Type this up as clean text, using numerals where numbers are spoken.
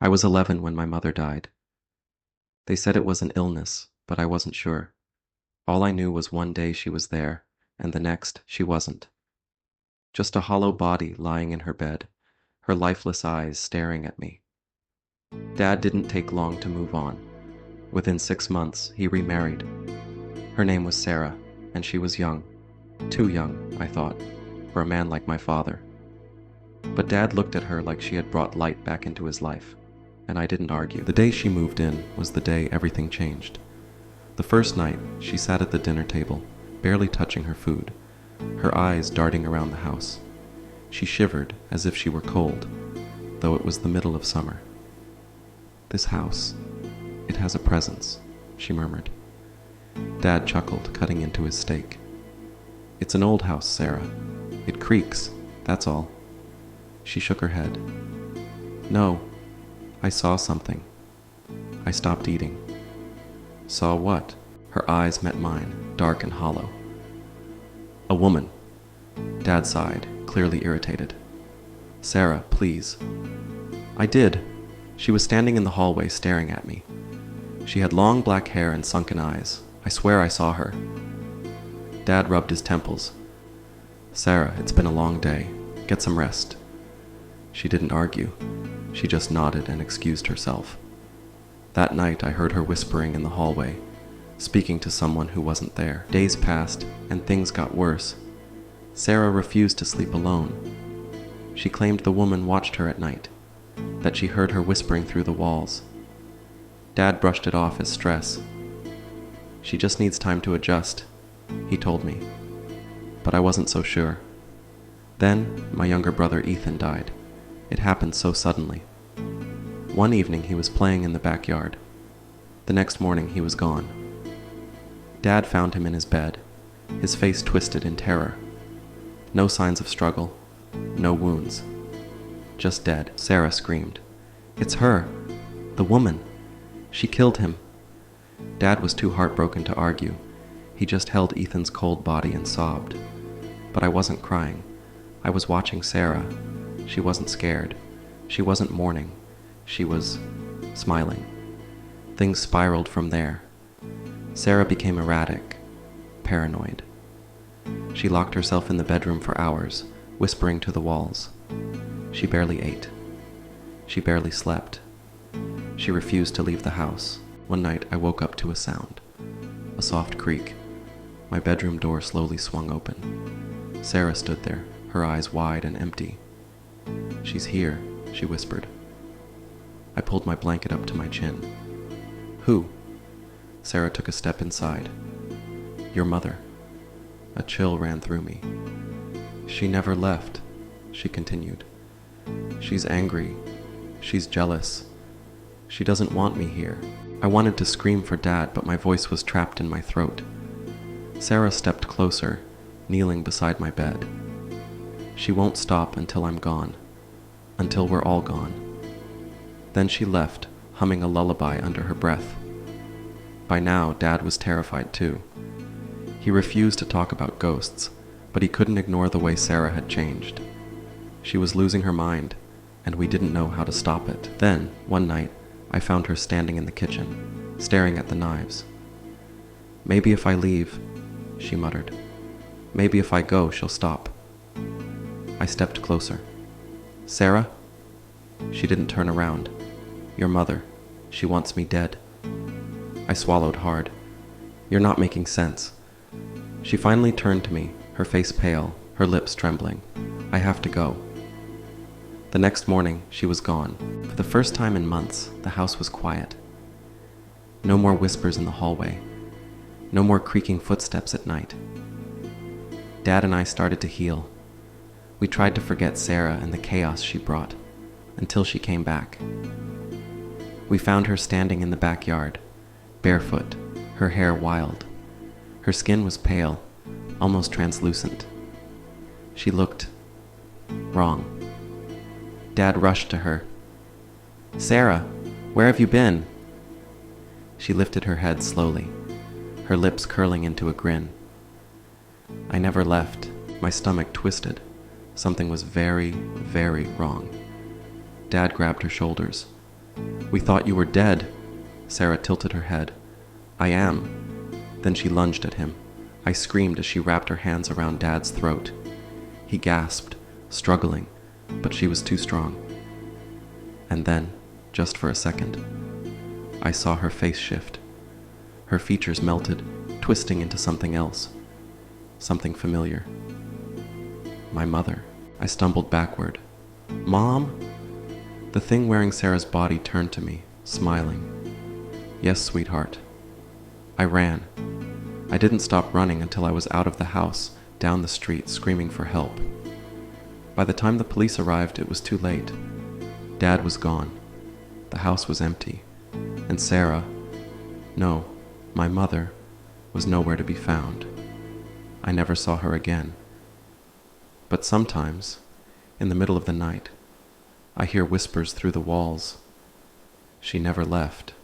I was 11 when my mother died. They said it was an illness, but I wasn't sure. All I knew was one day she was there, and the next she wasn't. Just a hollow body lying in her bed, her lifeless eyes staring at me. Dad didn't take long to move on. Within 6 months, he remarried. Her name was Sarah, and she was young. Too young, I thought, for a man like my father. But Dad looked at her like she had brought light back into his life, and I didn't argue. The day she moved in was the day everything changed. The first night, she sat at the dinner table, barely touching her food, her eyes darting around the house. She shivered as if she were cold, though it was the middle of summer. "This house, it has a presence," she murmured. Dad chuckled, cutting into his steak. "It's an old house, Sarah. It creaks, that's all." She shook her head. "No, I saw something." I stopped eating. "Saw what?" Her eyes met mine, dark and hollow. "A woman." Dad sighed, clearly irritated. "Sarah, please." I did. She was standing in the hallway staring at me. She had long black hair and sunken eyes. I swear I saw her. Dad rubbed his temples. "Sarah, it's been a long day. Get some rest." She didn't argue. She just nodded and excused herself. That night I heard her whispering in the hallway, speaking to someone who wasn't there. Days passed, and things got worse. Sarah refused to sleep alone. She claimed the woman watched her at night, that she heard her whispering through the walls. Dad brushed it off as stress. "She just needs time to adjust," he told me. But I wasn't so sure. Then my younger brother Ethan died. It happened so suddenly. One evening he was playing in the backyard. The next morning he was gone. Dad found him in his bed, his face twisted in terror. No signs of struggle, no wounds. Just dead. Sarah screamed. "It's her! The woman! She killed him!" Dad was too heartbroken to argue. He just held Ethan's cold body and sobbed. But I wasn't crying. I was watching Sarah. She wasn't scared. She wasn't mourning. She was smiling. Things spiraled from there. Sarah became erratic, paranoid. She locked herself in the bedroom for hours, whispering to the walls. She barely ate. She barely slept. She refused to leave the house. One night I woke up to a sound. A soft creak. My bedroom door slowly swung open. Sarah stood there, her eyes wide and empty. "She's here," she whispered. I pulled my blanket up to my chin. "Who?" Sarah took a step inside. "Your mother." A chill ran through me. "She never left," she continued. "She's angry. She's jealous. She doesn't want me here." I wanted to scream for Dad, but my voice was trapped in my throat. Sarah stepped closer, kneeling beside my bed. "She won't stop until I'm gone. Until we're all gone." Then she left, humming a lullaby under her breath. By now, Dad was terrified too. He refused to talk about ghosts, but he couldn't ignore the way Sarah had changed. She was losing her mind, and we didn't know how to stop it. Then, one night, I found her standing in the kitchen, staring at the knives. "Maybe if I leave," she muttered. "Maybe if I go, she'll stop." I stepped closer. "Sarah?" She didn't turn around. "Your mother. She wants me dead." I swallowed hard. "You're not making sense." She finally turned to me, her face pale, her lips trembling. "I have to go." The next morning, she was gone. For the first time in months, the house was quiet. No more whispers in the hallway. No more creaking footsteps at night. Dad and I started to heal. We tried to forget Sarah and the chaos she brought, until she came back. We found her standing in the backyard, barefoot, her hair wild. Her skin was pale, almost translucent. She looked wrong. Dad rushed to her. "Sarah, where have you been?" She lifted her head slowly, her lips curling into a grin. "I never left." My stomach twisted. Something was very, very wrong. Dad grabbed her shoulders. "We thought you were dead." Sarah tilted her head. "I am." Then she lunged at him. I screamed as she wrapped her hands around Dad's throat. He gasped, struggling, but she was too strong. And then, just for a second, I saw her face shift. Her features melted, twisting into something else. Something familiar. My mother. I stumbled backward. "Mom?" The thing wearing Sarah's body turned to me, smiling. "Yes, sweetheart." I ran. I didn't stop running until I was out of the house, down the street, screaming for help. By the time the police arrived, it was too late. Dad was gone. The house was empty. And Sarah, no, my mother, was nowhere to be found. I never saw her again. But sometimes, in the middle of the night, I hear whispers through the walls. She never left.